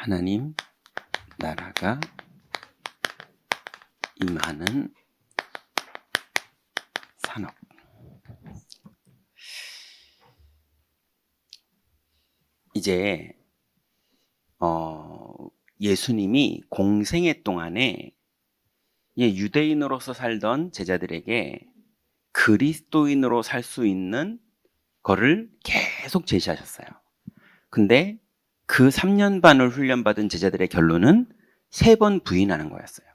하나님 나라가 임하는 산업. 이제 예수님이 공생애 동안에 유대인으로서 살던 제자들에게 그리스도인으로 살 수 있는 거를 계속 제시하셨어요. 근데 그 3년 반을 훈련받은 제자들의 결론은 3번 부인하는 거였어요.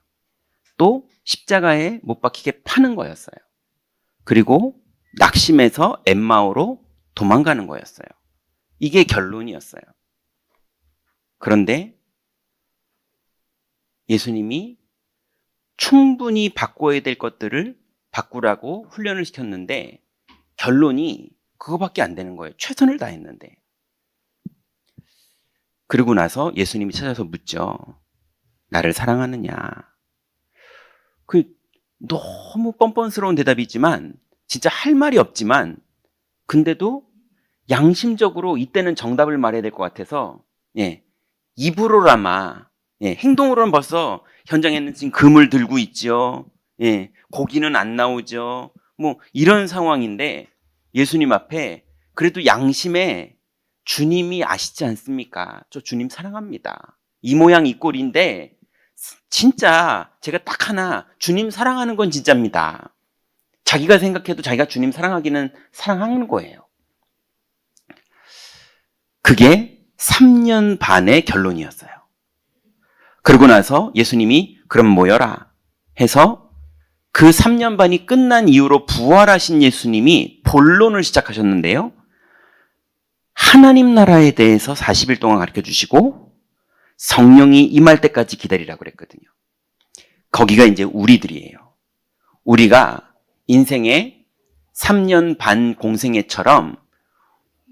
또 십자가에 못 박히게 파는 거였어요. 그리고 낙심해서 엠마오로 도망가는 거였어요. 이게 결론이었어요. 그런데 예수님이 충분히 바꿔야 될 것들을 바꾸라고 훈련을 시켰는데 결론이 그거밖에 안 되는 거예요. 최선을 다했는데. 그러고 나서 예수님이 찾아서 묻죠. 나를 사랑하느냐? 너무 뻔뻔스러운 대답이지만 진짜 할 말이 없지만 근데도 양심적으로 이때는 정답을 말해야 될 것 같아서 입으로라마 행동으로는 벌써 현장에는 지금 금을 들고 있죠. 고기는 안 나오죠. 뭐 이런 상황인데 예수님 앞에 그래도 양심에 주님이 아시지 않습니까? 저 주님 사랑합니다. 이 모양 이 꼴인데 진짜 제가 딱 하나 주님 사랑하는 건 진짜입니다. 자기가 생각해도 자기가 주님 사랑하기는 사랑하는 거예요. 그게 3년 반의 결론이었어요. 그러고 나서 예수님이 그럼 모여라 해서 그 3년 반이 끝난 이후로 부활하신 예수님이 본론을 시작하셨는데요. 하나님 나라에 대해서 40일 동안 가르쳐 주시고 성령이 임할 때까지 기다리라고 그랬거든요. 거기가 이제 우리들이에요. 우리가 인생의 3년 반 공생애처럼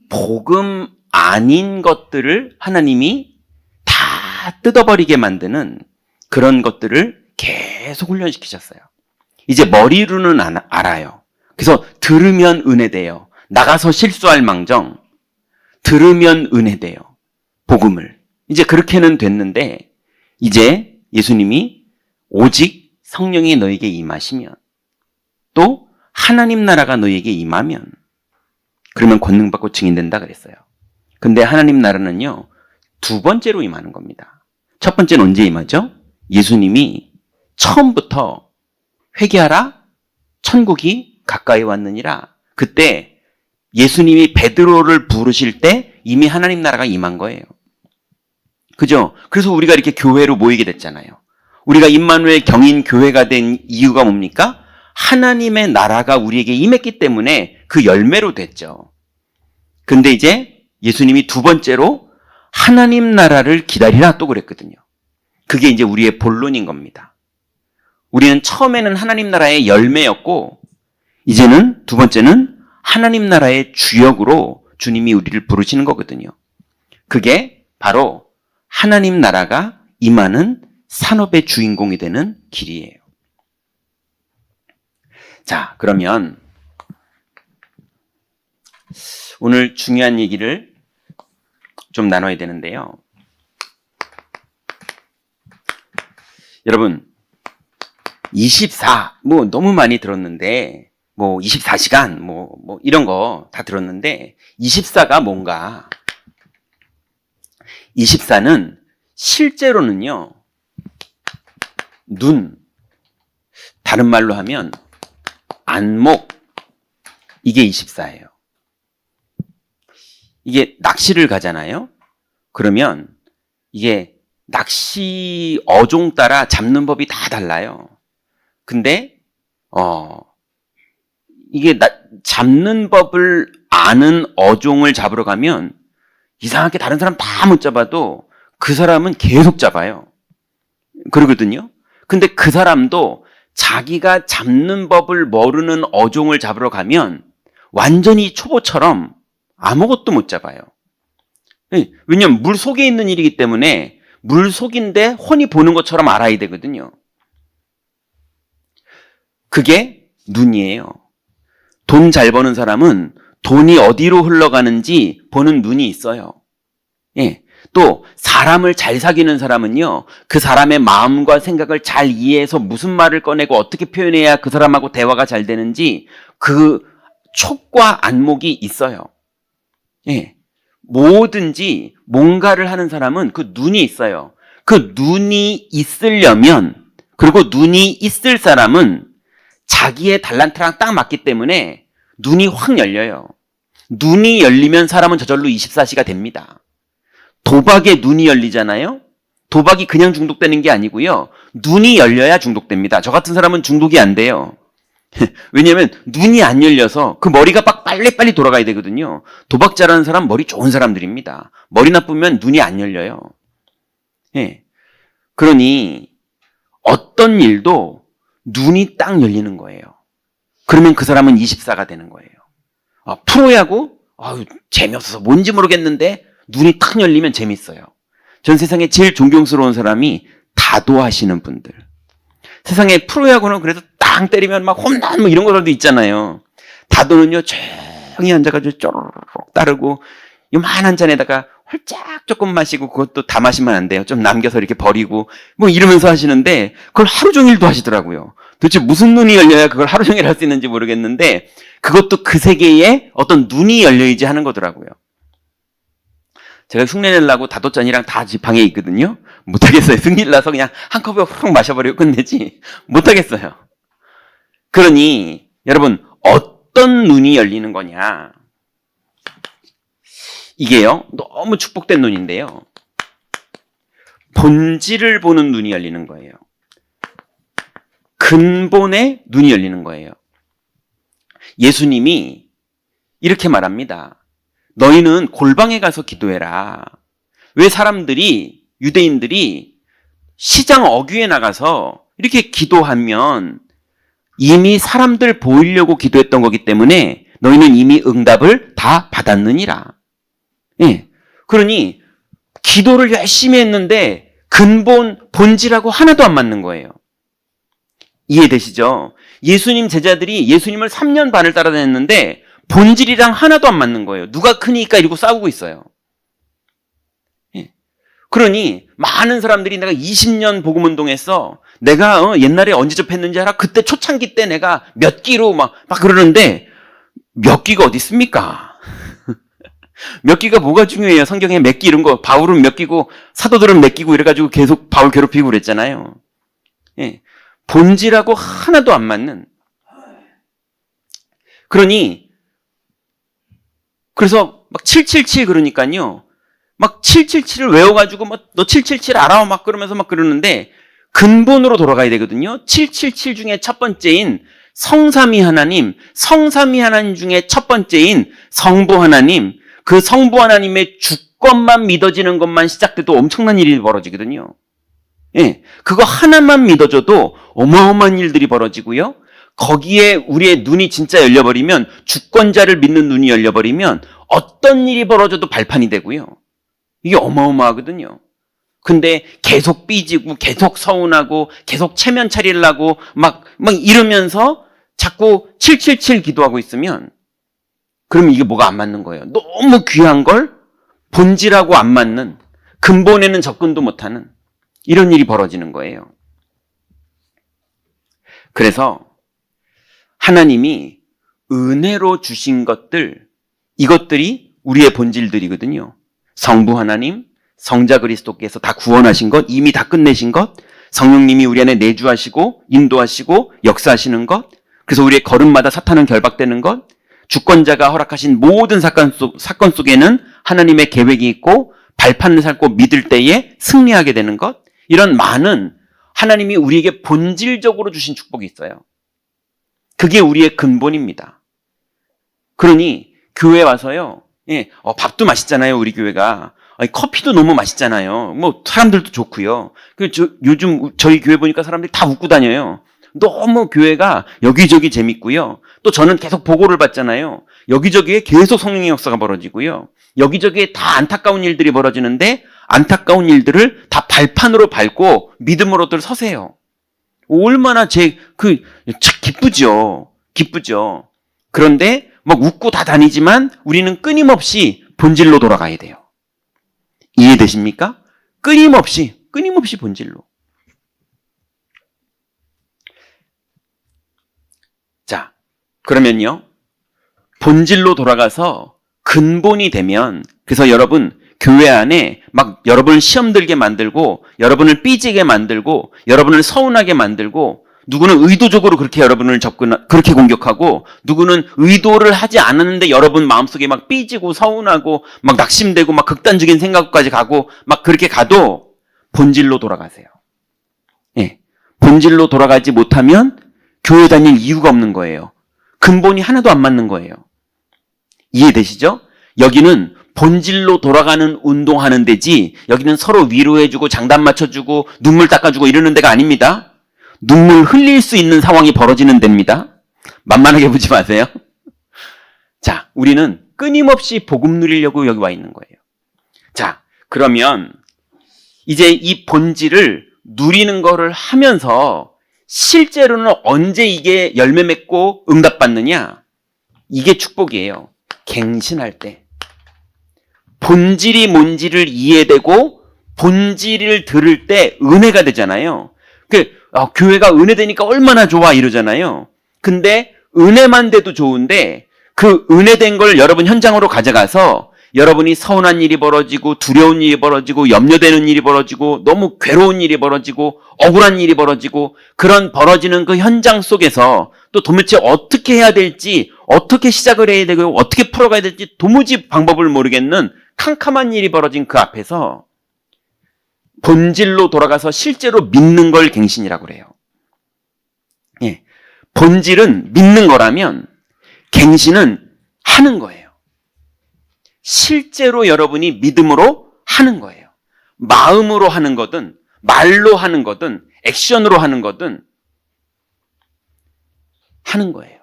복음 아닌 것들을 하나님이 다 뜯어버리게 만드는 그런 것들을 계속 훈련시키셨어요. 이제 머리로는 알아요. 그래서 들으면 은혜돼요. 나가서 실수할 망정 들으면 은혜돼요. 복음을. 이제 그렇게는 됐는데 이제 예수님이 오직 성령이 너에게 임하시면 또 하나님 나라가 너에게 임하면 그러면 권능받고 증인된다 그랬어요. 근데 하나님 나라는요 2번째로 임하는 겁니다. 첫 번째는 언제 임하죠? 예수님이 처음부터 회개하라 천국이 가까이 왔느니라. 그때 예수님이 베드로를 부르실 때 이미 하나님 나라가 임한 거예요. 그죠? 그래서 우리가 이렇게 교회로 모이게 됐잖아요. 우리가 임마누엘 경인 교회가 된 이유가 뭡니까? 하나님의 나라가 우리에게 임했기 때문에 그 열매로 됐죠. 근데 이제 예수님이 2번째로 하나님 나라를 기다리라 또 그랬거든요. 그게 이제 우리의 본론인 겁니다. 우리는 처음에는 하나님 나라의 열매였고 이제는 2번째는 하나님 나라의 주역으로 주님이 우리를 부르시는 거거든요. 그게 바로 하나님 나라가 임하는 산업의 주인공이 되는 길이에요. 자, 그러면 오늘 중요한 얘기를 좀 나눠야 되는데요. 여러분 24 너무 많이 들었는데 24시간 이런 거 다 들었는데 24가 뭔가 24는 실제로는요 눈 다른 말로 하면 안목 이게 24예요. 이게 낚시를 가잖아요. 그러면 이게 낚시 어종 따라 잡는 법이 다 달라요. 근데 이게 잡는 법을 아는 어종을 잡으러 가면 이상하게 다른 사람 다 못 잡아도 그 사람은 계속 잡아요. 그러거든요. 근데 그 사람도 자기가 잡는 법을 모르는 어종을 잡으러 가면 완전히 초보처럼 아무것도 못 잡아요. 왜냐면 물 속에 있는 일이기 때문에 물 속인데 훤히 보는 것처럼 알아야 되거든요. 그게 눈이에요. 돈 잘 버는 사람은 돈이 어디로 흘러가는지 보는 눈이 있어요. 또 사람을 잘 사귀는 사람은요, 그 사람의 마음과 생각을 잘 이해해서 무슨 말을 꺼내고 어떻게 표현해야 그 사람하고 대화가 잘 되는지 그 촉과 안목이 있어요. 예. 뭐든지 뭔가를 하는 사람은 그 눈이 있어요. 그 눈이 있으려면, 그리고 눈이 있을 사람은 자기의 달란트랑 딱 맞기 때문에 눈이 확 열려요. 눈이 열리면 사람은 저절로 24시가 됩니다. 도박에 눈이 열리잖아요. 도박이 그냥 중독되는 게 아니고요. 눈이 열려야 중독됩니다. 저 같은 사람은 중독이 안 돼요. 왜냐하면 눈이 안 열려서 그 머리가 막 빨리빨리 돌아가야 되거든요. 도박 잘하는 사람 머리 좋은 사람들입니다. 머리 나쁘면 눈이 안 열려요. 예. 그러니 어떤 일도 눈이 딱 열리는 거예요. 그러면 그 사람은 24가 되는 거예요. 프로야구? 재미없어서 뭔지 모르겠는데 눈이 탁 열리면 재밌어요. 전 세상에 제일 존경스러운 사람이 다도하시는 분들. 세상에 프로야구는 그래도 땅 때리면 막 홈런 뭐 이런 거라도 있잖아요. 다도는요, 조용히 앉아가지고 쪼르륵 따르고 요만한 잔에다가 홀짝 조금 마시고 그것도 다 마시면 안 돼요. 좀 남겨서 이렇게 버리고 뭐 이러면서 하시는데 그걸 하루 종일도 하시더라고요. 도대체 무슨 눈이 열려야 그걸 하루 종일 할 수 있는지 모르겠는데 그것도 그 세계에 어떤 눈이 열려야지 하는 거더라고요. 제가 흉내내려고 다도잔이랑 다 집 방에 있거든요. 못하겠어요. 승질 나서 그냥 한 컵에 훅 마셔버리고 끝내지 못하겠어요. 그러니 여러분 어떤 눈이 열리는 거냐, 이게요 너무 축복된 눈인데요, 본질을 보는 눈이 열리는 거예요. 근본의 눈이 열리는 거예요. 예수님이 이렇게 말합니다. 너희는 골방에 가서 기도해라. 왜 사람들이, 유대인들이 시장 어귀에 나가서 이렇게 기도하면 이미 사람들 보이려고 기도했던 거기 때문에 너희는 이미 응답을 다 받았느니라. 예. 그러니 기도를 열심히 했는데 본질하고 하나도 안 맞는 거예요. 이해되시죠? 예수님 제자들이 예수님을 3년 반을 따라다녔는데 본질이랑 하나도 안 맞는 거예요. 누가 크니까 이러고 싸우고 있어요. 예. 그러니 많은 사람들이 내가 20년 복음운동했어. 내가 옛날에 언제 접했는지 알아? 그때 초창기 때 내가 몇 기로 막 그러는데 몇 기가 어디 있습니까? 몇 기가 뭐가 중요해요? 성경에 몇 기 이런 거, 바울은 몇 기고 사도들은 몇 기고 이래가지고 계속 바울 괴롭히고 그랬잖아요. 예. 본질하고 하나도 안 맞는. 그래서 막 777 그러니까요. 막 777을 외워가지고 너 777 알아? 막 그러면서 막 그러는데 근본으로 돌아가야 되거든요. 777 중에 첫 번째인 성삼위 하나님 중에 첫 번째인 성부 하나님, 그 성부 하나님의 주권만 믿어지는 것만 시작돼도 엄청난 일이 벌어지거든요. 예, 그거 하나만 믿어줘도 어마어마한 일들이 벌어지고요. 거기에 우리의 눈이 진짜 열려버리면, 주권자를 믿는 눈이 열려버리면 어떤 일이 벌어져도 발판이 되고요. 이게 어마어마하거든요. 근데 계속 삐지고 계속 서운하고 계속 체면 차리려고 막 이러면서 자꾸 777 기도하고 있으면 그러면 이게 뭐가 안 맞는 거예요. 너무 귀한 걸 본질하고 안 맞는, 근본에는 접근도 못하는 이런 일이 벌어지는 거예요. 그래서 하나님이 은혜로 주신 것들, 이것들이 우리의 본질들이거든요. 성부 하나님, 성자 그리스도께서 다 구원하신 것, 이미 다 끝내신 것, 성령님이 우리 안에 내주하시고 인도하시고 역사하시는 것, 그래서 우리의 걸음마다 사탄은 결박되는 것, 주권자가 허락하신 모든 사건 속에는 하나님의 계획이 있고 발판을 삼고 믿을 때에 승리하게 되는 것, 이런 많은 하나님이 우리에게 본질적으로 주신 축복이 있어요. 그게 우리의 근본입니다. 그러니 교회 와서요, 밥도 맛있잖아요, 우리 교회가. 커피도 너무 맛있잖아요. 뭐 사람들도 좋고요. 요즘 저희 교회 보니까 사람들이 다 웃고 다녀요. 너무 교회가 여기저기 재밌고요. 또 저는 계속 보고를 받잖아요. 여기저기에 계속 성령의 역사가 벌어지고요. 여기저기에 다 안타까운 일들이 벌어지는데 안타까운 일들을 다 발판으로 밟고 믿음으로들 서세요. 얼마나 기쁘죠. 그런데 막 웃고 다 다니지만 우리는 끊임없이 본질로 돌아가야 돼요. 이해되십니까? 끊임없이 본질로. 자, 그러면요. 본질로 돌아가서 근본이 되면, 그래서 여러분, 교회 안에 막 여러분을 시험 들게 만들고, 여러분을 삐지게 만들고, 여러분을 서운하게 만들고, 누구는 의도적으로 그렇게 여러분을 그렇게 공격하고, 누구는 의도를 하지 않았는데 여러분 마음속에 막 삐지고 서운하고, 막 낙심되고, 막 극단적인 생각까지 가고, 막 그렇게 가도 본질로 돌아가세요. 예. 본질로 돌아가지 못하면 교회 다닐 이유가 없는 거예요. 근본이 하나도 안 맞는 거예요. 이해되시죠? 여기는 본질로 돌아가는 운동하는 데지, 여기는 서로 위로해주고 장단 맞춰주고 눈물 닦아주고 이러는 데가 아닙니다. 눈물 흘릴 수 있는 상황이 벌어지는 데입니다. 만만하게 보지 마세요. 자, 우리는 끊임없이 복음 누리려고 여기 와 있는 거예요. 자, 그러면 이제 이 본질을 누리는 거를 하면서 실제로는 언제 이게 열매 맺고 응답받느냐? 이게 축복이에요. 갱신할 때. 본질이 뭔지를 이해되고 본질을 들을 때 은혜가 되잖아요. 교회가 은혜되니까 얼마나 좋아 이러잖아요. 근데 은혜만 돼도 좋은데 그 은혜된 걸 여러분 현장으로 가져가서 여러분이 서운한 일이 벌어지고 두려운 일이 벌어지고 염려되는 일이 벌어지고 너무 괴로운 일이 벌어지고 억울한 일이 벌어지고 그런 벌어지는 그 현장 속에서 또 도대체 어떻게 해야 될지, 어떻게 시작을 해야 되고 어떻게 풀어가야 될지 도무지 방법을 모르겠는 캄캄한 일이 벌어진 그 앞에서 본질로 돌아가서 실제로 믿는 걸 갱신이라고 그래요. 예. 본질은 믿는 거라면 갱신은 하는 거예요. 실제로 여러분이 믿음으로 하는 거예요. 마음으로 하는 거든 말로 하는 거든 액션으로 하는 거든 하는 거예요.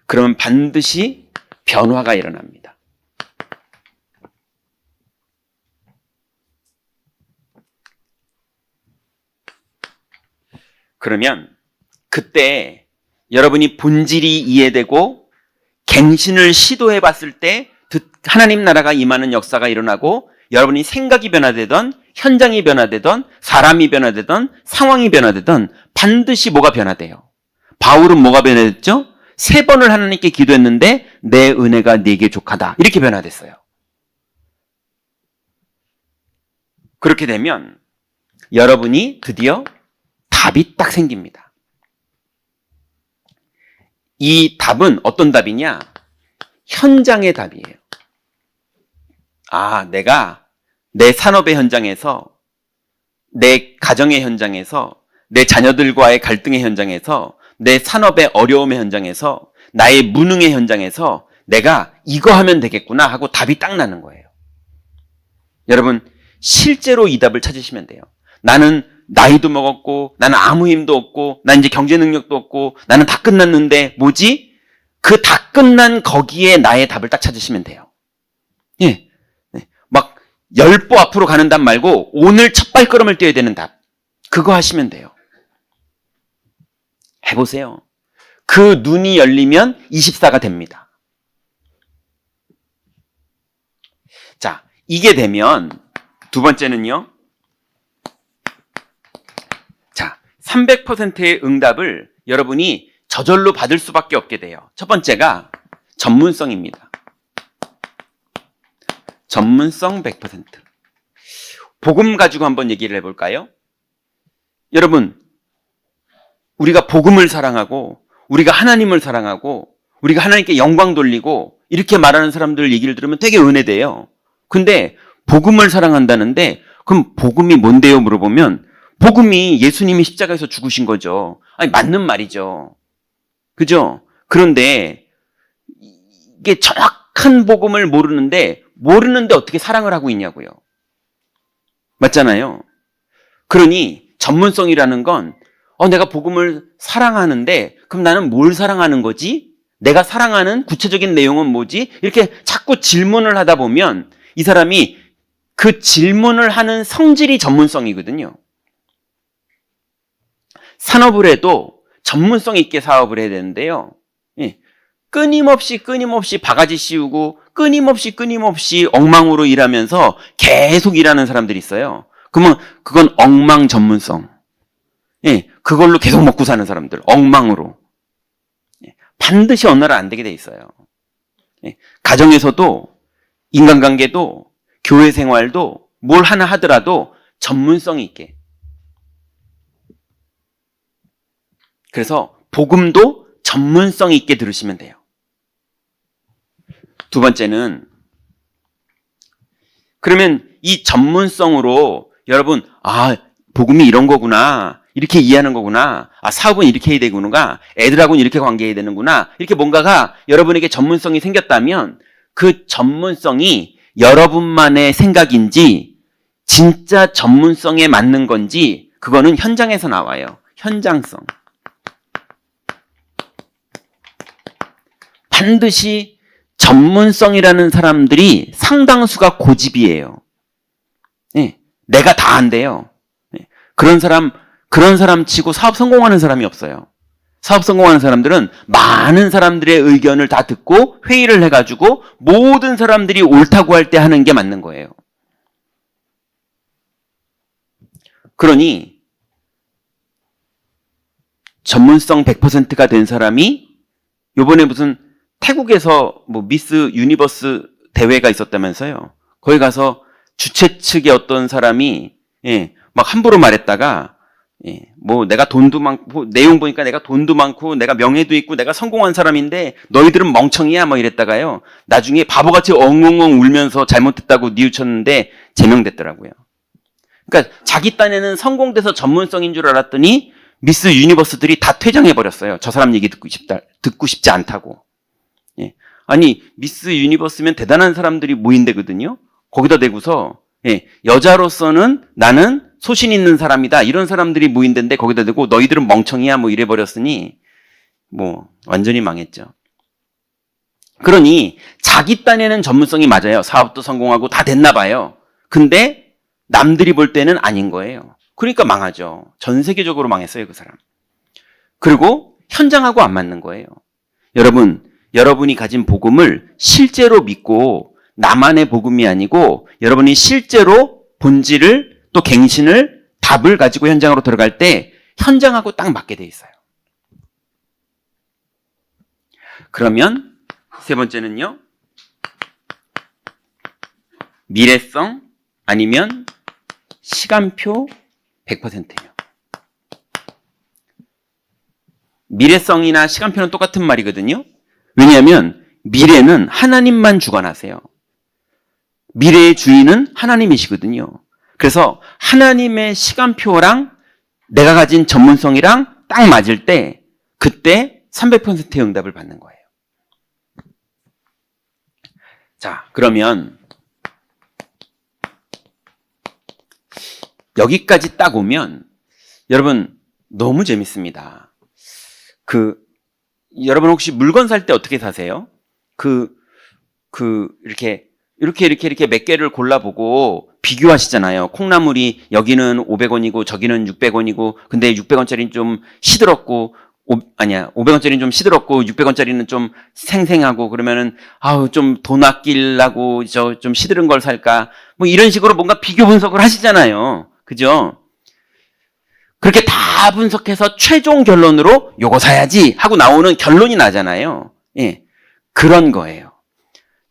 그러면 반드시 변화가 일어납니다. 그러면 그때 여러분이 본질이 이해되고 갱신을 시도해 봤을 때 하나님 나라가 임하는 역사가 일어나고 여러분이 생각이 변화되던 현장이 변화되던 사람이 변화되던 상황이 변화되던 반드시 뭐가 변화돼요. 바울은 뭐가 변화됐죠? 3번을 하나님께 기도했는데 내 은혜가 네게 족하다. 이렇게 변화됐어요. 그렇게 되면 여러분이 드디어 답이 딱 생깁니다. 이 답은 어떤 답이냐? 현장의 답이에요. 내가 내 산업의 현장에서, 내 가정의 현장에서, 내 자녀들과의 갈등의 현장에서, 내 산업의 어려움의 현장에서, 나의 무능의 현장에서 내가 이거 하면 되겠구나 하고 답이 딱 나는 거예요. 여러분, 실제로 이 답을 찾으시면 돼요. 나는 나이도 먹었고, 나는 아무 힘도 없고, 난 이제 경제 능력도 없고, 나는 다 끝났는데 뭐지? 그 다 끝난 거기에 나의 답을 딱 찾으시면 돼요. 예. 막 10보 앞으로 가는 답 말고 오늘 첫 발걸음을 떼야 되는 답. 그거 하시면 돼요. 해보세요. 그 눈이 열리면 24가 됩니다. 자, 이게 되면 두 번째는요. 자, 300%의 응답을 여러분이 저절로 받을 수밖에 없게 돼요. 첫 번째가 전문성입니다. 전문성 100%. 복음 가지고 한번 얘기를 해볼까요? 여러분, 우리가 복음을 사랑하고 우리가 하나님을 사랑하고 우리가 하나님께 영광 돌리고 이렇게 말하는 사람들 얘기를 들으면 되게 은혜돼요. 근데 복음을 사랑한다는데 그럼 복음이 뭔데요? 물어보면 복음이 예수님이 십자가에서 죽으신 거죠. 아니, 맞는 말이죠. 그죠? 그런데 이게 정확한 복음을 모르는데 어떻게 사랑을 하고 있냐고요. 맞잖아요. 그러니 전문성이라는 건 내가 복음을 사랑하는데 그럼 나는 뭘 사랑하는 거지? 내가 사랑하는 구체적인 내용은 뭐지? 이렇게 자꾸 질문을 하다 보면 이 사람이 그 질문을 하는 성질이 전문성이거든요. 산업을 해도 전문성 있게 사업을 해야 되는데요. 예. 끊임없이 바가지 씌우고 끊임없이 엉망으로 일하면서 계속 일하는 사람들이 있어요. 그러면 그건 엉망 전문성. 예, 그걸로 계속 먹고 사는 사람들, 엉망으로. 예, 반드시 어느 날 안 되게 돼 있어요. 예, 가정에서도, 인간관계도, 교회 생활도, 뭘 하나 하더라도 전문성 있게. 그래서 복음도 전문성 있게 들으시면 돼요. 두 번째는, 그러면 이 전문성으로 여러분, 복음이 이런 거구나. 이렇게 이해하는 거구나. 사업은 이렇게 해야 되구나. 애들하고는 이렇게 관계해야 되는구나. 이렇게 뭔가가 여러분에게 전문성이 생겼다면 그 전문성이 여러분만의 생각인지 진짜 전문성에 맞는 건지 그거는 현장에서 나와요. 현장성. 반드시 전문성이라는 사람들이 상당수가 고집이에요. 네, 내가 다 한대요. 네, 그런 사람 치고 사업 성공하는 사람이 없어요. 사업 성공하는 사람들은 많은 사람들의 의견을 다 듣고 회의를 해가지고 모든 사람들이 옳다고 할 때 하는 게 맞는 거예요. 그러니 전문성 100%가 된 사람이 요번에 무슨 태국에서 미스 유니버스 대회가 있었다면서요. 거기 가서 주최 측의 어떤 사람이 막 함부로 말했다가 내가 돈도 많고 내용 보니까 내가 돈도 많고 내가 명예도 있고 내가 성공한 사람인데 너희들은 멍청이야 이랬다가요. 나중에 바보같이 엉엉엉 울면서 잘못했다고 뉘우쳤는데 제명됐더라고요. 그러니까 자기 딴에는 성공돼서 전문성인 줄 알았더니 미스 유니버스들이 다 퇴장해버렸어요. 저 사람 얘기 듣고 싶지 않다고. 아니 미스 유니버스면 대단한 사람들이 모인 데거든요. 거기다 대고서 여자로서는 나는 소신 있는 사람이다 이런 사람들이 모인 데인데 거기다 대고 너희들은 멍청이야 이래버렸으니 완전히 망했죠. 그러니 자기 딴에는 전문성이 맞아요. 사업도 성공하고 다 됐나 봐요. 근데 남들이 볼 때는 아닌 거예요. 그러니까 망하죠. 전 세계적으로 망했어요, 그 사람. 그리고 현장하고 안 맞는 거예요. 여러분이 가진 복음을 실제로 믿고 나만의 복음이 아니고 여러분이 실제로 본질을 또 갱신을 답을 가지고 현장으로 들어갈 때 현장하고 딱 맞게 돼 있어요. 그러면 세 번째는요. 미래성 아니면 시간표 100%예요. 미래성이나 시간표는 똑같은 말이거든요. 왜냐하면 미래는 하나님만 주관하세요. 미래의 주인은 하나님이시거든요. 그래서 하나님의 시간표랑 내가 가진 전문성이랑 딱 맞을 때 그때 300%의 응답을 받는 거예요. 자, 그러면 여기까지 딱 오면 여러분 너무 재밌습니다. 여러분 혹시 물건 살 때 어떻게 사세요? 이렇게 몇 개를 골라보고 비교하시잖아요. 콩나물이 여기는 500원이고 저기는 600원이고 근데 600원짜리는 좀 시들었고 500원짜리는 좀 시들었고 600원짜리는 좀 생생하고 그러면은 좀 돈 아끼려고 좀 시들은 걸 살까? 이런 식으로 뭔가 비교 분석을 하시잖아요. 그죠? 그렇게 다 분석해서 최종 결론으로 요거 사야지 하고 나오는 결론이 나잖아요. 그런 거예요.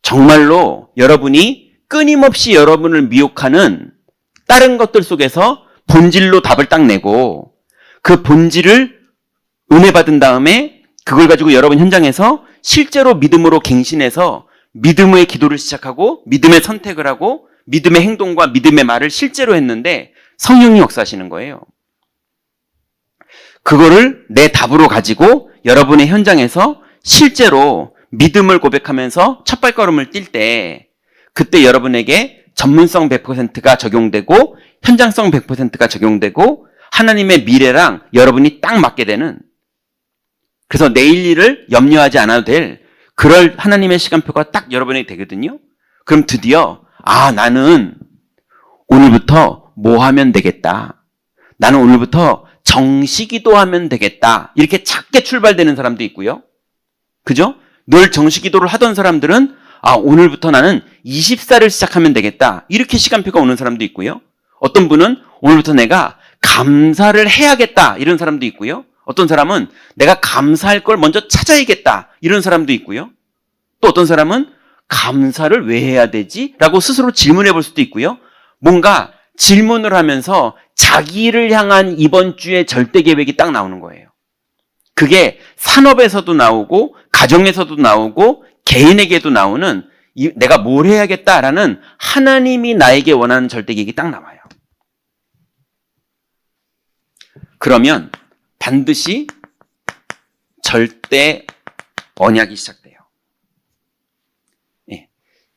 정말로 여러분이 끊임없이 여러분을 미혹하는 다른 것들 속에서 본질로 답을 딱 내고 그 본질을 은혜 받은 다음에 그걸 가지고 여러분 현장에서 실제로 믿음으로 갱신해서 믿음의 기도를 시작하고 믿음의 선택을 하고 믿음의 행동과 믿음의 말을 실제로 했는데 성령이 역사하시는 거예요. 그거를 내 답으로 가지고 여러분의 현장에서 실제로 믿음을 고백하면서 첫 발걸음을 뛸 때 그때 여러분에게 전문성 100%가 적용되고 현장성 100%가 적용되고 하나님의 미래랑 여러분이 딱 맞게 되는, 그래서 내일 일을 염려하지 않아도 될 그럴 하나님의 시간표가 딱 여러분에게 되거든요. 그럼 드디어 나는 오늘부터 뭐 하면 되겠다. 나는 오늘부터 정시기도 하면 되겠다. 이렇게 작게 출발되는 사람도 있고요. 그죠? 늘 정시기도를 하던 사람들은 오늘부터 나는 20살을 시작하면 되겠다. 이렇게 시간표가 오는 사람도 있고요. 어떤 분은 오늘부터 내가 감사를 해야겠다. 이런 사람도 있고요. 어떤 사람은 내가 감사할 걸 먼저 찾아야겠다. 이런 사람도 있고요. 또 어떤 사람은 감사를 왜 해야 되지? 라고 스스로 질문해 볼 수도 있고요. 뭔가 질문을 하면서 자기를 향한 이번 주의 절대 계획이 딱 나오는 거예요. 그게 산업에서도 나오고 가정에서도 나오고 개인에게도 나오는 내가 뭘 해야겠다라는 하나님이 나에게 원하는 절대 계획이 딱 나와요. 그러면 반드시 절대 언약이 시작돼요. 예.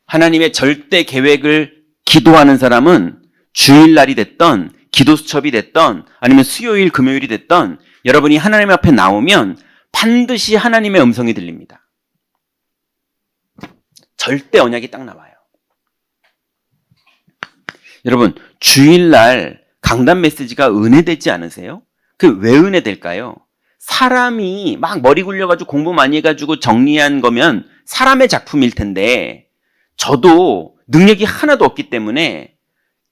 하나님의 절대 계획을 기도하는 사람은 주일날이 됐던 기도 수첩이 됐던 아니면 수요일 금요일이 됐던 여러분이 하나님 앞에 나오면 반드시 하나님의 음성이 들립니다. 절대 언약이 딱 나와요. 여러분 주일날 강단 메시지가 은혜되지 않으세요? 그 왜 은혜될까요? 사람이 막 머리 굴려가지고 공부 많이 해가지고 정리한 거면 사람의 작품일 텐데 저도 능력이 하나도 없기 때문에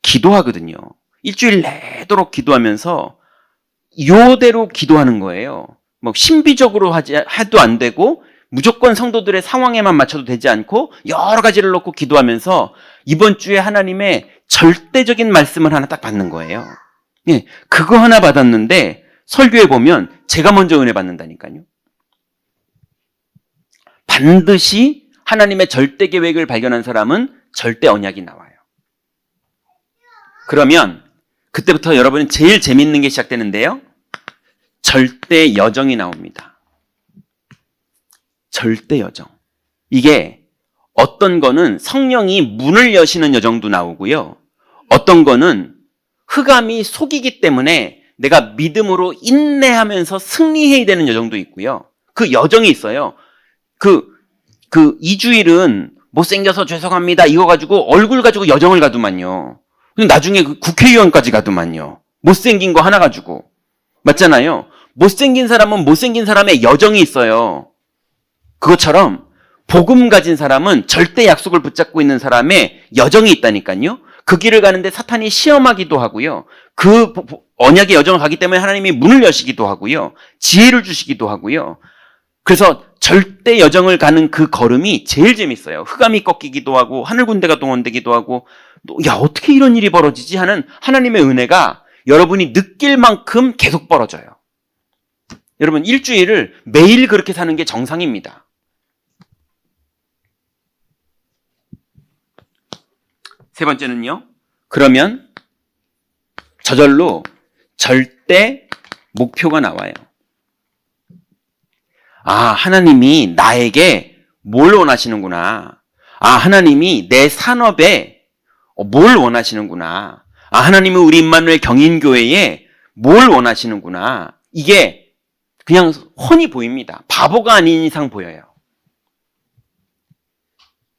기도하거든요. 일주일 내도록 기도하면서 요대로 기도하는 거예요. 뭐 신비적으로 해도 안 되고 무조건 성도들의 상황에만 맞춰도 되지 않고 여러 가지를 놓고 기도하면서 이번 주에 하나님의 절대적인 말씀을 하나 딱 받는 거예요. 예, 그거 하나 받았는데 설교에 보면 제가 먼저 은혜 받는다니까요. 반드시 하나님의 절대 계획을 발견한 사람은 절대 언약이 나와요. 그러면 그때부터 여러분은 제일 재밌는 게 시작되는데요. 절대 여정이 나옵니다. 절대 여정. 이게 어떤 거는 성령이 문을 여시는 여정도 나오고요. 어떤 거는 흑암이 속이기 때문에 내가 믿음으로 인내하면서 승리해야 되는 여정도 있고요. 그 여정이 있어요. 그 2주일은 못생겨서 죄송합니다. 이거 가지고 얼굴 가지고 여정을 가더만요. 근데 나중에 그 국회의원까지 가더만요. 못생긴 거 하나 가지고. 맞잖아요. 못생긴 사람은 못생긴 사람의 여정이 있어요. 그것처럼 복음 가진 사람은 절대 약속을 붙잡고 있는 사람의 여정이 있다니까요. 그 길을 가는데 사탄이 시험하기도 하고요. 그 언약의 여정을 가기 때문에 하나님이 문을 여시기도 하고요. 지혜를 주시기도 하고요. 그래서 절대 여정을 가는 그 걸음이 제일 재밌어요. 흑암이 꺾이기도 하고 하늘 군대가 동원되기도 하고 야 어떻게 이런 일이 벌어지지 하는 하나님의 은혜가 여러분이 느낄 만큼 계속 벌어져요. 여러분 일주일을 매일 그렇게 사는 게 정상입니다. 세 번째는요. 그러면 저절로 절대 목표가 나와요. 하나님이 나에게 뭘 원하시는구나. 하나님이 내 산업에 뭘 원하시는구나. 하나님은 우리 임마누엘 경인교회에 뭘 원하시는구나. 이게 그냥 훤히 보입니다. 바보가 아닌 이상 보여요.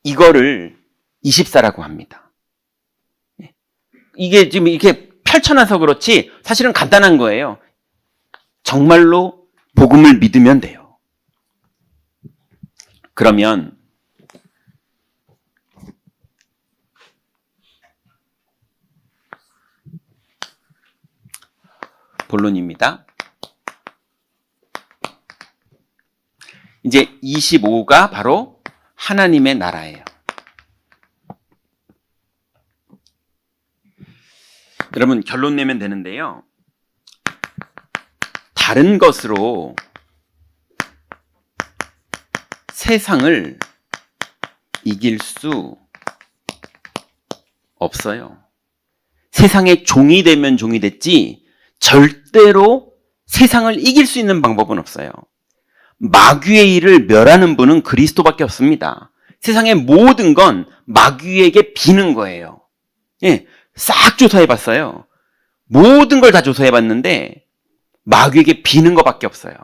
이거를 24라고 합니다. 이게 지금 이렇게 펼쳐놔서 그렇지 사실은 간단한 거예요. 정말로 복음을 믿으면 돼요. 그러면 본론입니다. 이제 25가 바로 하나님의 나라예요. 여러분 결론 내면 되는데요. 다른 것으로 세상을 이길 수 없어요. 세상의 종이 되면 종이 됐지 절대로 세상을 이길 수 있는 방법은 없어요. 마귀의 일을 멸하는 분은 그리스도밖에 없습니다. 세상의 모든 건 마귀에게 비는 거예요. 예, 싹 조사해봤어요. 모든 걸 다 조사해봤는데 마귀에게 비는 것밖에 없어요.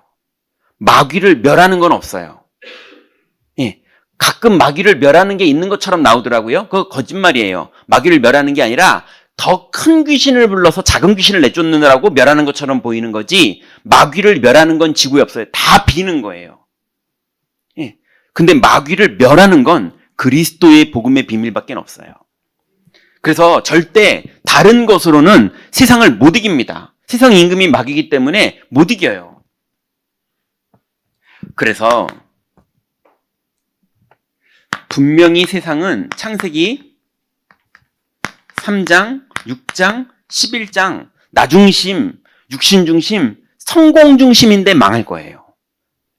마귀를 멸하는 건 없어요. 예, 가끔 마귀를 멸하는 게 있는 것처럼 나오더라고요. 그거 거짓말이에요. 마귀를 멸하는 게 아니라 더 큰 귀신을 불러서 작은 귀신을 내쫓느라고 멸하는 것처럼 보이는 거지 마귀를 멸하는 건 지구에 없어요. 다 비는 거예요. 예, 근데 마귀를 멸하는 건 그리스도의 복음의 비밀밖에 없어요. 그래서 절대 다른 것으로는 세상을 못 이깁니다. 세상 임금이 마귀이기 때문에 못 이겨요. 그래서 분명히 세상은 창세기 3장, 6장, 11장 나중심, 육신중심, 성공중심인데 망할 거예요.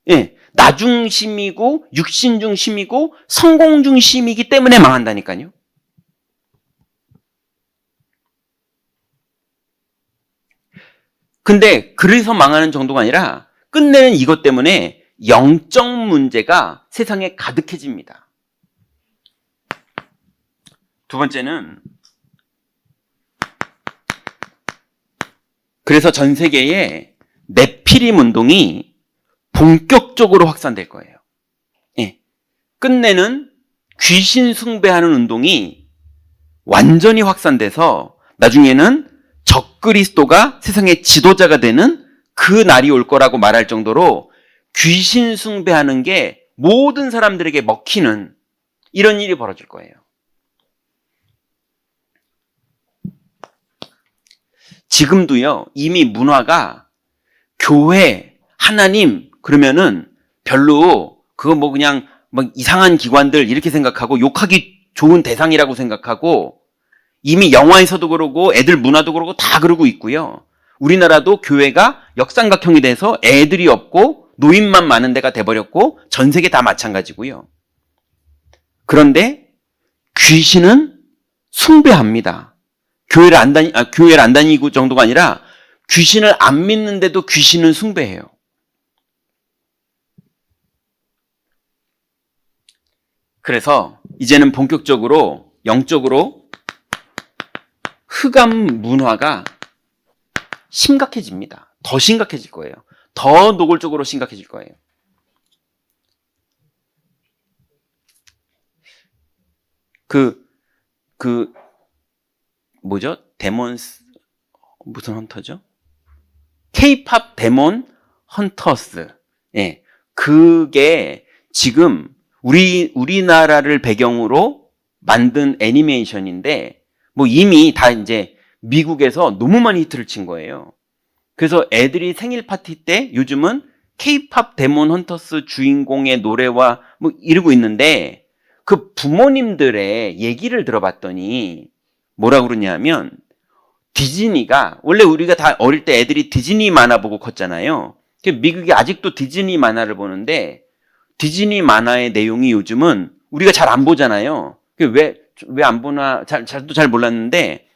예, 나중심이고 육신중심이고 성공중심이기 때문에 망한다니까요. 근데 그래서 망하는 정도가 아니라 끝내는 이것 때문에 영적 문제가 세상에 가득해집니다. 두 번째는 그래서 전 세계에 네피림 운동이 본격적으로 확산될 거예요. 예. 끝내는 귀신 숭배하는 운동이 완전히 확산돼서 나중에는 적그리스도가 세상의 지도자가 되는 그 날이 올 거라고 말할 정도로 귀신 숭배하는 게 모든 사람들에게 먹히는 이런 일이 벌어질 거예요. 지금도요, 이미 문화가 교회, 하나님, 그러면은 별로 그거 뭐 그냥 막 이상한 기관들 이렇게 생각하고 욕하기 좋은 대상이라고 생각하고 이미 영화에서도 그러고 애들 문화도 그러고 다 그러고 있고요. 우리나라도 교회가 역삼각형이 돼서 애들이 없고 노인만 많은 데가 돼버렸고 전 세계 다 마찬가지고요. 그런데 귀신은 숭배합니다. 교회를 안 다니고 정도가 아니라 귀신을 안 믿는데도 귀신은 숭배해요. 그래서 이제는 본격적으로 영적으로 흑암 문화가 심각해집니다. 더 심각해질 거예요. 더 노골적으로 심각해질 거예요. 뭐죠? 무슨 헌터죠? K-팝 데몬 헌터스. 예. 그게 지금 우리나라를 배경으로 만든 애니메이션인데, 뭐 이미 다 이제 미국에서 너무 많이 히트를 친 거예요. 그래서 애들이 생일 파티 때 요즘은 K-팝 데몬 헌터스 주인공의 노래와 뭐 이러고 있는데, 그 부모님들의 얘기를 들어봤더니 뭐라고 그러냐면, 디즈니가 원래 우리가 다 어릴 때 애들이 디즈니 만화 보고 컸잖아요. 미국이 아직도 디즈니 만화를 보는데 디즈니 만화의 내용이 요즘은 우리가 잘 안 보잖아요. 왜 안 보나 저도 잘 몰랐는데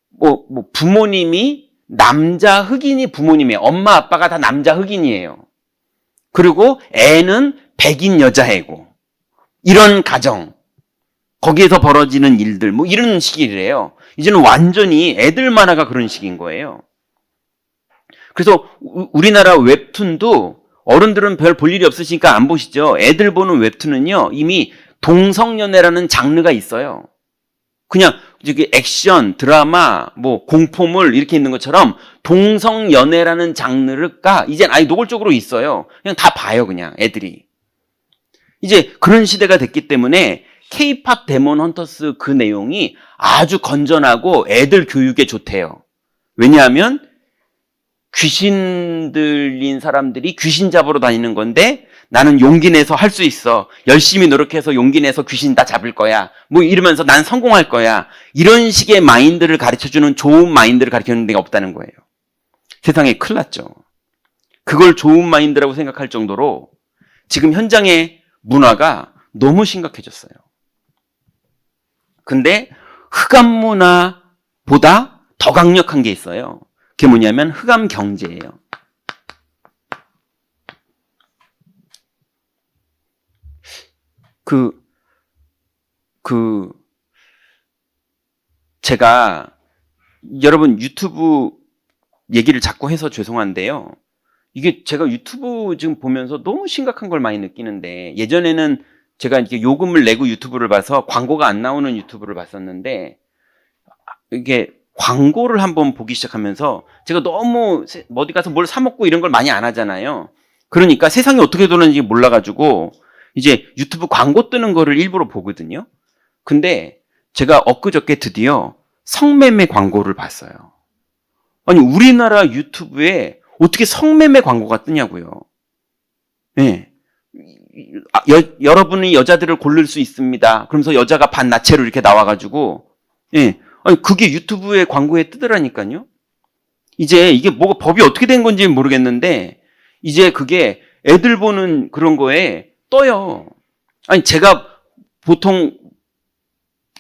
뭐 부모님이 남자 흑인이 부모님이에요. 엄마 아빠가 다 남자 흑인이에요. 그리고 애는 백인 여자애고 이런 가정, 거기에서 벌어지는 일들 뭐 이런 식이래요. 이제는 완전히 애들 만화가 그런 식인 거예요. 그래서 우리나라 웹툰도 어른들은 별 볼 일이 없으시니까 안 보시죠. 애들 보는 웹툰은요 이미 동성연애라는 장르가 있어요. 그냥 액션, 드라마, 뭐 공포물 이렇게 있는 것처럼 동성연애라는 장르가 이젠 아예 노골적으로 있어요. 그냥 다 봐요, 그냥 애들이. 이제 그런 시대가 됐기 때문에 K-팝 데몬 헌터스 그 내용이 아주 건전하고 애들 교육에 좋대요. 왜냐하면 귀신 들린 사람들이 귀신 잡으러 다니는 건데 나는 용기 내서 할 수 있어. 열심히 노력해서 용기 내서 귀신 다 잡을 거야. 뭐 이러면서 난 성공할 거야. 이런 식의 마인드를 가르쳐주는 좋은 마인드를 가르쳐주는 데가 없다는 거예요. 세상에 큰일 났죠. 그걸 좋은 마인드라고 생각할 정도로 지금 현장의 문화가 너무 심각해졌어요. 근데 흑암 문화보다 더 강력한 게 있어요. 그게 뭐냐면 흑암 경제예요. 제가 여러분 유튜브 얘기를 자꾸 해서 죄송한데요. 이게 제가 유튜브 지금 보면서 너무 심각한 걸 많이 느끼는데, 예전에는 제가 이렇게 요금을 내고 유튜브를 봐서 광고가 안 나오는 유튜브를 봤었는데, 이게 광고를 한번 보기 시작하면서 제가 너무 어디 가서 뭘 사 먹고 이런 걸 많이 안 하잖아요. 그러니까 세상이 어떻게 도는지 몰라가지고 이제 유튜브 광고 뜨는 거를 일부러 보거든요. 근데 제가 엊그저께 드디어 성매매 광고를 봤어요. 아니, 우리나라 유튜브에 어떻게 성매매 광고가 뜨냐고요. 예. 여러분이 여자들을 고를 수 있습니다. 그러면서 여자가 반나체로 이렇게 나와가지고, 예. 아니, 그게 유튜브에 광고에 뜨더라니까요. 이제 이게 뭐가 법이 어떻게 된 건지 모르겠는데, 이제 그게 애들 보는 그런 거에 떠요. 아니, 제가 보통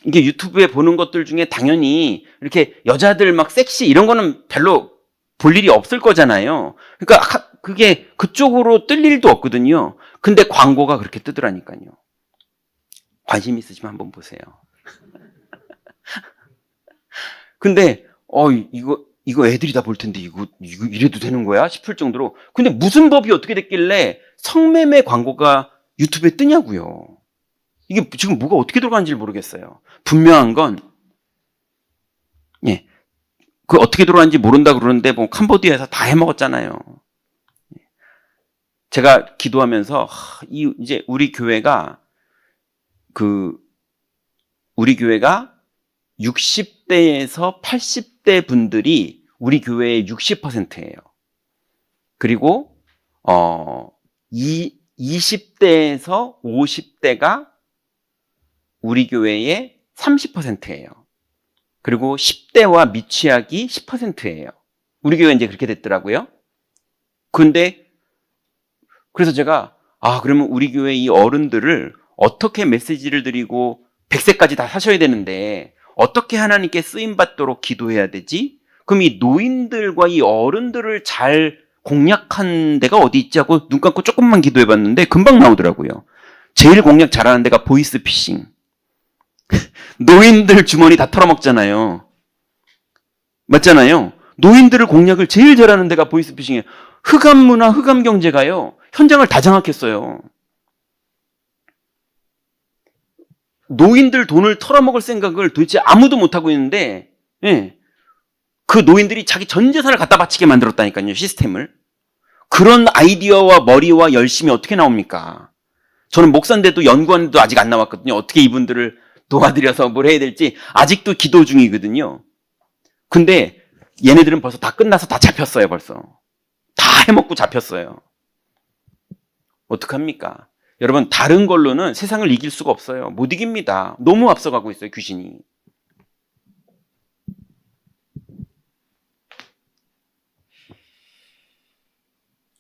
이게 유튜브에 보는 것들 중에 당연히 이렇게 여자들 막 섹시 이런 거는 별로 볼 일이 없을 거잖아요. 그러니까 그게 그쪽으로 뜰 일도 없거든요. 근데 광고가 그렇게 뜨더라니까요. 관심 있으시면 한번 보세요. 근데 이거 애들이 다 볼 텐데 이거 이래도 되는 거야 싶을 정도로. 근데 무슨 법이 어떻게 됐길래 성매매 광고가 유튜브에 뜨냐고요. 이게 지금 뭐가 어떻게 들어가는지 모르겠어요. 분명한 건, 예, 그 어떻게 들어가는지 모른다 그러는데 뭐 캄보디아에서 다 해먹었잖아요. 제가 기도하면서 이제 우리 교회가 60대에서 80대 분들이 우리 교회의 60%예요. 그리고 20대에서 50대가 우리 교회의 30%예요. 그리고 10대와 미취학이 10%예요. 우리 교회 이제 그렇게 됐더라고요. 그래서 제가, 그러면 우리 교회 이 어른들을 어떻게 메시지를 드리고 100세까지 다 사셔야 되는데 어떻게 하나님께 쓰임받도록 기도해야 되지? 그럼 이 노인들과 이 어른들을 잘 공략한 데가 어디 있지 하고 눈 감고 조금만 기도해 봤는데 금방 나오더라고요. 제일 공략 잘하는 데가 보이스피싱. 노인들 주머니 다 털어먹잖아요. 맞잖아요. 노인들을 공략을 제일 잘하는 데가 보이스피싱이에요. 흑암문화, 흑암경제가요. 현장을 다 장악했어요. 노인들 돈을 털어먹을 생각을 도대체 아무도 못하고 있는데, 예. 그 노인들이 자기 전 재산을 갖다 바치게 만들었다니까요, 시스템을. 그런 아이디어와 머리와 열심이 어떻게 나옵니까? 저는 목사인데도 연구원도 아직 안 나왔거든요. 어떻게 이분들을 도와드려서 뭘 해야 될지 아직도 기도 중이거든요. 근데 얘네들은 벌써 다 끝나서 다 잡혔어요, 벌써. 다 해먹고 잡혔어요. 어떡합니까? 여러분, 다른 걸로는 세상을 이길 수가 없어요. 못 이깁니다. 너무 앞서가고 있어요, 귀신이.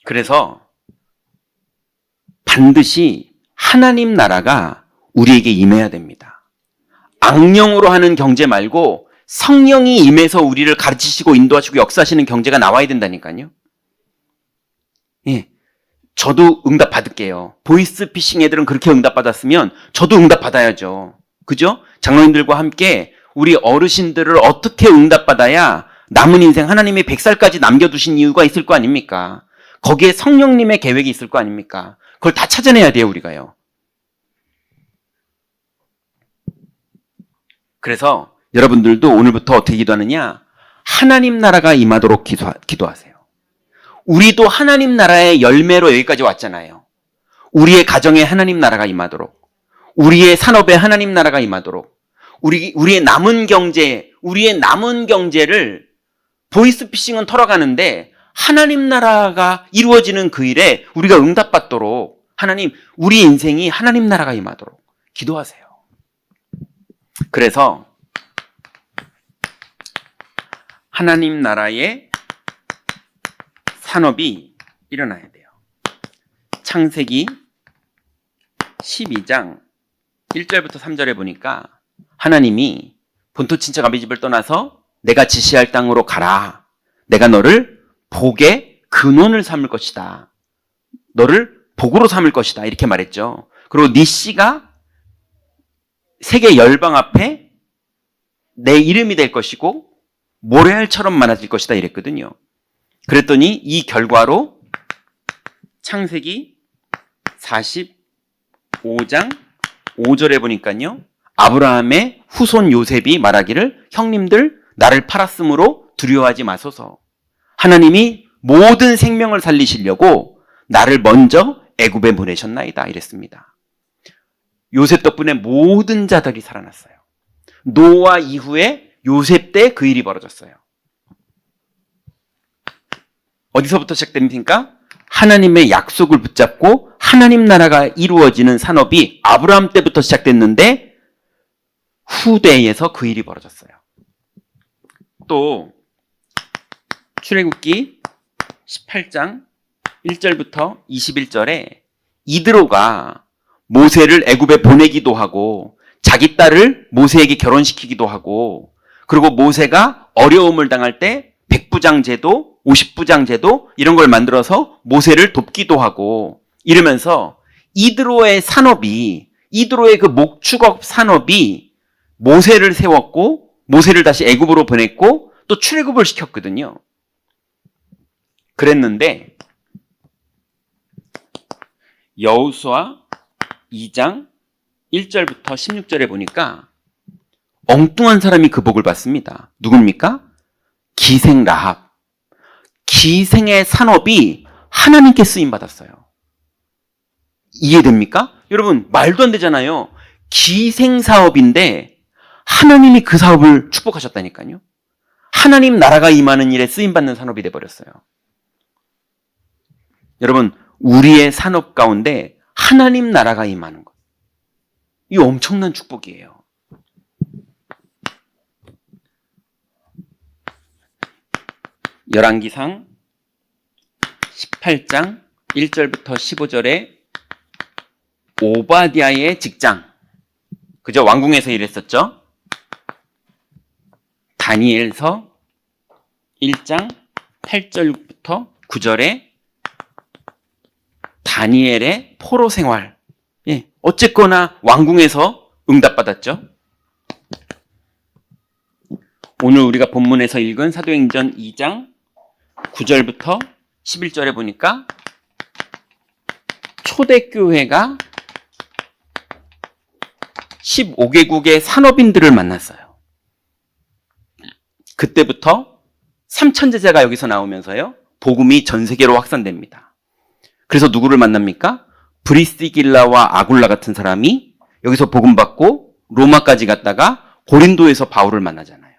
그래서 반드시 하나님 나라가 우리에게 임해야 됩니다. 악령으로 하는 경제 말고 성령이 임해서 우리를 가르치시고 인도하시고 역사하시는 경제가 나와야 된다니까요. 예. 저도 응답 받을게요. 보이스피싱 애들은 그렇게 응답 받았으면 저도 응답 받아야죠. 그죠? 장로님들과 함께 우리 어르신들을 어떻게 응답 받아야 남은 인생 하나님이 100살까지 남겨두신 이유가 있을 거 아닙니까? 거기에 성령님의 계획이 있을 거 아닙니까? 그걸 다 찾아내야 돼요, 우리가요. 그래서 여러분들도 오늘부터 어떻게 기도하느냐? 하나님 나라가 임하도록 기도하세요. 우리도 하나님 나라의 열매로 여기까지 왔잖아요. 우리의 가정에 하나님 나라가 임하도록, 우리의 산업에 하나님 나라가 임하도록, 우리의 남은 경제를 보이스피싱은 털어가는데 하나님 나라가 이루어지는 그 일에 우리가 응답받도록 하나님, 우리 인생이 하나님 나라가 임하도록 기도하세요. 그래서 하나님 나라의 산업이 일어나야 돼요. 창세기 12장 1절부터 3절에 보니까 하나님이 본토 친척 아비 집을 떠나서 내가 지시할 땅으로 가라. 내가 너를 복의 근원을 삼을 것이다. 너를 복으로 삼을 것이다. 이렇게 말했죠. 그리고 네 씨가 세계 열방 앞에 내 이름이 될 것이고 모래알처럼 많아질 것이다. 이랬거든요. 그랬더니 이 결과로 창세기 45장 5절에 보니까요. 아브라함의 후손 요셉이 말하기를 형님들 나를 팔았으므로 두려워하지 마소서. 하나님이 모든 생명을 살리시려고 나를 먼저 애굽에 보내셨나이다. 이랬습니다. 요셉 덕분에 모든 자들이 살아났어요. 노아 이후에 요셉 때 그 일이 벌어졌어요. 어디서부터 시작됩니까? 하나님의 약속을 붙잡고 하나님 나라가 이루어지는 산업이 아브라함 때부터 시작됐는데 후대에서 그 일이 벌어졌어요. 또 출애굽기 18장 1절부터 21절에 이드로가 모세를 애굽에 보내기도 하고 자기 딸을 모세에게 결혼시키기도 하고, 그리고 모세가 어려움을 당할 때 백부장 제도, 50부장 제도 이런 걸 만들어서 모세를 돕기도 하고 이러면서 이드로의 산업이, 이드로의 그 목축업 산업이 모세를 세웠고 모세를 다시 애굽으로 보냈고 또 출애굽을 시켰거든요. 그랬는데 여호수아 2장 1절부터 16절에 보니까 엉뚱한 사람이 그 복을 받습니다. 누굽니까? 기생 라합. 기생의 산업이 하나님께 쓰임받았어요. 이해됩니까? 여러분, 말도 안 되잖아요. 기생 사업인데 하나님이 그 사업을 축복하셨다니까요. 하나님 나라가 임하는 일에 쓰임받는 산업이 돼버렸어요. 여러분, 우리의 산업 가운데 하나님 나라가 임하는 것, 이 엄청난 축복이에요. 열왕기상 18장 1절부터 15절에 오바댜의 직장, 그죠? 왕궁에서 일했었죠? 다니엘서 1장 8절부터 9절에 다니엘의 포로 생활. 예, 어쨌거나 왕궁에서 응답받았죠. 오늘 우리가 본문에서 읽은 사도행전 2장 9절부터 11절에 보니까 초대교회가 15개국의 산업인들을 만났어요. 그때부터 3,000제자가 여기서 나오면서요, 복음이 전 세계로 확산됩니다. 그래서 누구를 만납니까? 브리스길라와 아굴라 같은 사람이 여기서 복음 받고 로마까지 갔다가 고린도에서 바울을 만나잖아요.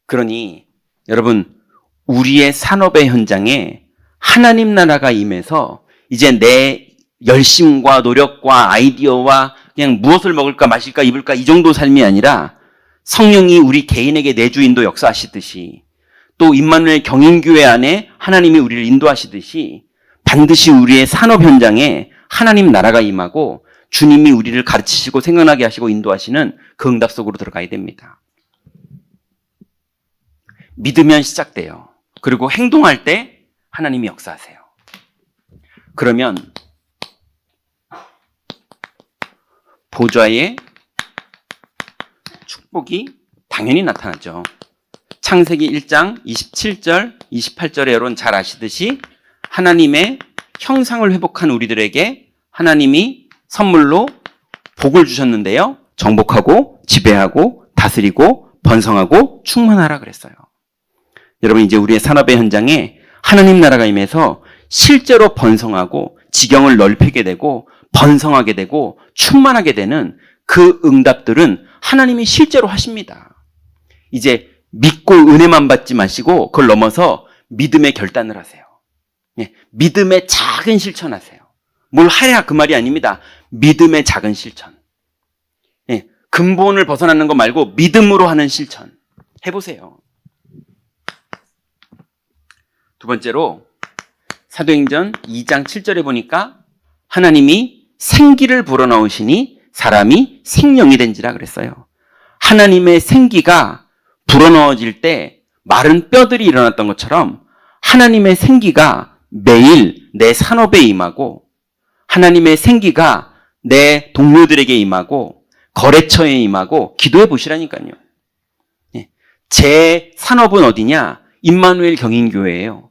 그러니 여러분, 우리의 산업의 현장에 하나님 나라가 임해서 이제 내 열심과 노력과 아이디어와 그냥 무엇을 먹을까 마실까 입을까 이 정도 삶이 아니라 성령이 우리 개인에게 내주인도 역사하시듯이, 또 임마누엘 경인교회 안에 하나님이 우리를 인도하시듯이 반드시 우리의 산업 현장에 하나님 나라가 임하고 주님이 우리를 가르치시고 생각나게 하시고 인도하시는 그 응답 속으로 들어가야 됩니다. 믿으면 시작돼요. 그리고 행동할 때 하나님이 역사하세요. 그러면 보좌의 축복이 당연히 나타나죠. 창세기 1장 27절, 28절에 여러분 잘 아시듯이 하나님의 형상을 회복한 우리들에게 하나님이 선물로 복을 주셨는데요. 정복하고 지배하고 다스리고 번성하고 충만하라 그랬어요. 여러분, 이제 우리의 산업의 현장에 하나님 나라가 임해서 실제로 번성하고 지경을 넓히게 되고 번성하게 되고 충만하게 되는 그 응답들은 하나님이 실제로 하십니다. 이제 믿고 은혜만 받지 마시고 그걸 넘어서 믿음의 결단을 하세요. 예, 믿음의 작은 실천하세요. 뭘 하랴 그 말이 아닙니다. 믿음의 작은 실천. 예, 근본을 벗어나는 거 말고 믿음으로 하는 실천 해보세요. 두 번째로 사도행전 2장 7절에 보니까 하나님이 생기를 불어넣으시니 사람이 생명이 된지라 그랬어요. 하나님의 생기가 불어넣어질 때 마른 뼈들이 일어났던 것처럼 하나님의 생기가 매일 내 산업에 임하고 하나님의 생기가 내 동료들에게 임하고 거래처에 임하고 기도해 보시라니까요. 제 산업은 어디냐? 임마누엘 경인교회예요.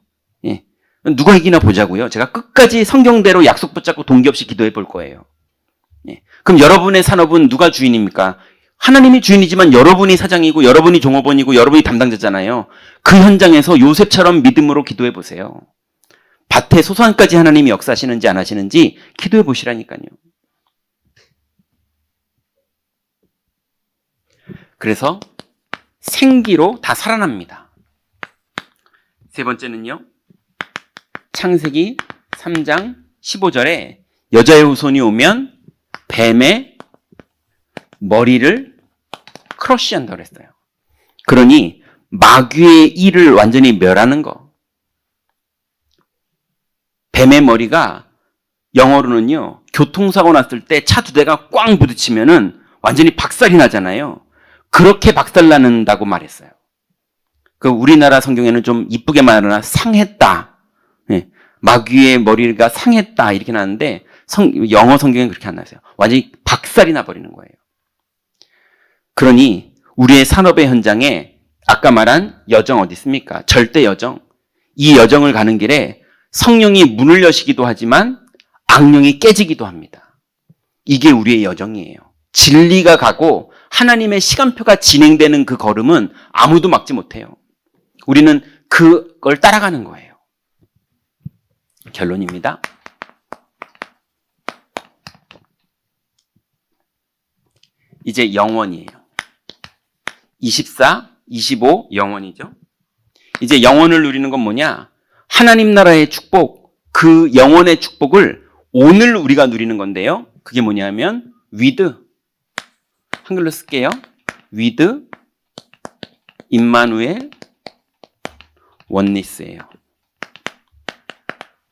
누가 이기나 보자고요. 제가 끝까지 성경대로 약속 붙잡고 동기 없이 기도해 볼 거예요. 그럼 여러분의 산업은 누가 주인입니까? 하나님이 주인이지만 여러분이 사장이고 여러분이 종업원이고 여러분이 담당자잖아요. 그 현장에서 요셉처럼 믿음으로 기도해 보세요. 밭의 소산까지 하나님이 역사하시는지 안 하시는지 기도해 보시라니까요. 그래서 생기로 다 살아납니다. 세 번째는요. 창세기 3장 15절에 여자의 후손이 오면 뱀의 머리를 크러쉬한다고 그랬어요. 그러니 마귀의 일을 완전히 멸하는 거. 뱀의 머리가 영어로는요. 교통사고 났을 때 차 두 대가 꽝 부딪히면은 완전히 박살이 나잖아요. 그렇게 박살난다고 말했어요. 그 우리나라 성경에는 좀 이쁘게 말하나 상했다. 예, 마귀의 머리가 상했다 이렇게 나왔는데 영어 성경에는 그렇게 안 나왔어요. 완전히 박살이 나버리는 거예요. 그러니 우리의 산업의 현장에 아까 말한 여정 어디 있습니까? 절대 여정. 이 여정을 가는 길에 성령이 문을 여시기도 하지만 악령이 깨지기도 합니다. 이게 우리의 여정이에요. 진리가 가고 하나님의 시간표가 진행되는 그 걸음은 아무도 막지 못해요. 우리는 그걸 따라가는 거예요. 결론입니다. 이제 영원이에요. 24, 25 영원이죠. 이제 영원을 누리는 건 뭐냐? 하나님 나라의 축복, 그 영원의 축복을 오늘 우리가 누리는 건데요. 그게 뭐냐면 with, 한글로 쓸게요. with 임마누엘 원리스예요.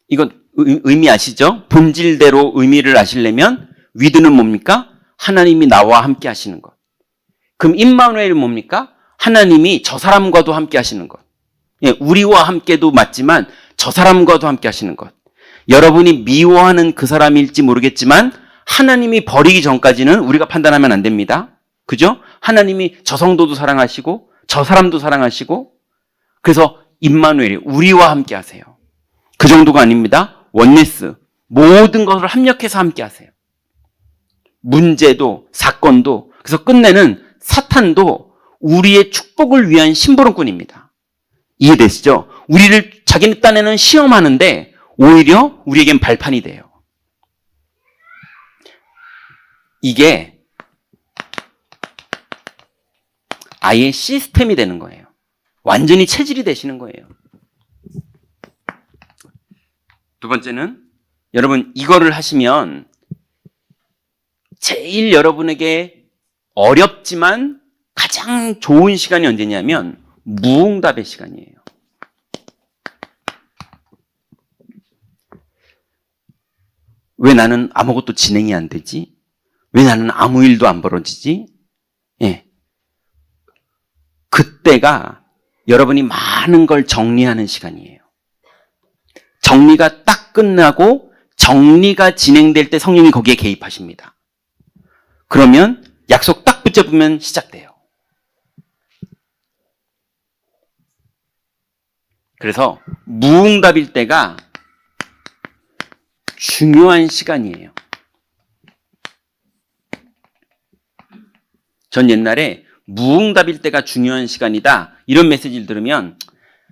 이건 의미 아시죠? 본질대로 의미를 아시려면 with는 뭡니까? 하나님이 나와 함께 하시는 것. 그럼 임마누엘은 뭡니까? 하나님이 저 사람과도 함께 하시는 것. 예, 우리와 함께도 맞지만 저 사람과도 함께 하시는 것. 여러분이 미워하는 그 사람일지 모르겠지만 하나님이 버리기 전까지는 우리가 판단하면 안 됩니다. 그죠? 하나님이 저 성도도 사랑하시고 저 사람도 사랑하시고 그래서 임마누엘이 우리와 함께 하세요. 그 정도가 아닙니다. 원네스. 모든 것을 합력해서 함께 하세요. 문제도 사건도 그래서 끝내는 사탄도 우리의 축복을 위한 심부름꾼입니다. 이해되시죠? 우리를 자기네 딴에는 시험하는데 오히려 우리에겐 발판이 돼요. 이게 아예 시스템이 되는 거예요. 완전히 체질이 되시는 거예요. 두 번째는 여러분 이거를 하시면 제일 여러분에게 어렵지만 가장 좋은 시간이 언제냐면 무응답의 시간이에요. 왜 나는 아무것도 진행이 안 되지? 왜 나는 아무 일도 안 벌어지지? 예. 그때가 여러분이 많은 걸 정리하는 시간이에요. 정리가 딱 끝나고 정리가 진행될 때 성령이 거기에 개입하십니다. 그러면 약속 딱 붙잡으면 시작돼요. 그래서 무응답일 때가 중요한 시간이에요. 전 옛날에 무응답일 때가 중요한 시간이다 이런 메시지를 들으면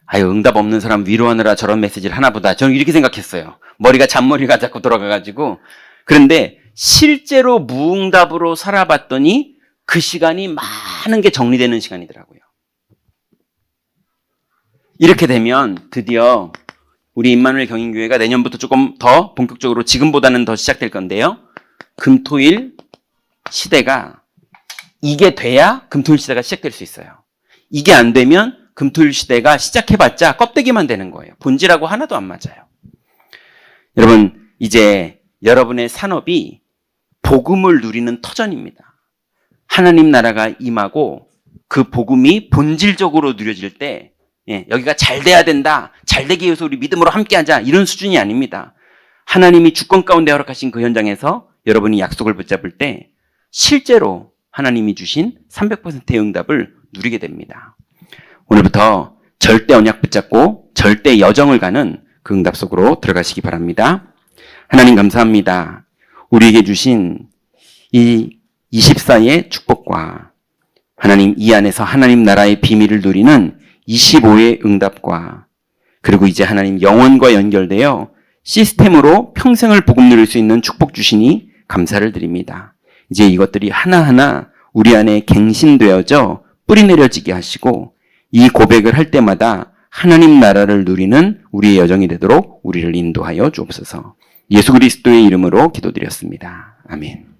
아유 응답 없는 사람 위로하느라 저런 메시지를 하나보다 저는 이렇게 생각했어요. 머리가 잔머리가 자꾸 돌아가가지고. 그런데 실제로 무응답으로 살아봤더니 그 시간이 많은 게 정리되는 시간이더라고요. 이렇게 되면 드디어 우리 임마누엘 경인교회가 내년부터 조금 더 본격적으로 지금보다는 더 시작될 건데요. 금토일 시대가 이게 돼야 금토일 시대가 시작될 수 있어요. 이게 안 되면 금토일 시대가 시작해봤자 껍데기만 되는 거예요. 본질하고 하나도 안 맞아요. 여러분 이제 여러분의 산업이 복음을 누리는 터전입니다. 하나님 나라가 임하고 그 복음이 본질적으로 누려질 때 여기가 잘 돼야 된다. 잘 되기 위해서 우리 믿음으로 함께하자. 이런 수준이 아닙니다. 하나님이 주권 가운데 허락하신 그 현장에서 여러분이 약속을 붙잡을 때 실제로 하나님이 주신 300%의 응답을 누리게 됩니다. 오늘부터 절대 언약 붙잡고 절대 여정을 가는 그 응답 속으로 들어가시기 바랍니다. 하나님 감사합니다. 우리에게 주신 이 24의 축복과 하나님 이 안에서 하나님 나라의 비밀을 누리는 25의 응답과 그리고 이제 하나님 영혼과 연결되어 시스템으로 평생을 복음 누릴 수 있는 축복 주시니 감사를 드립니다. 이제 이것들이 하나하나 우리 안에 갱신되어져 뿌리내려지게 하시고 이 고백을 할 때마다 하나님 나라를 누리는 우리의 여정이 되도록 우리를 인도하여 주옵소서. 예수 그리스도의 이름으로 기도드렸습니다. 아멘.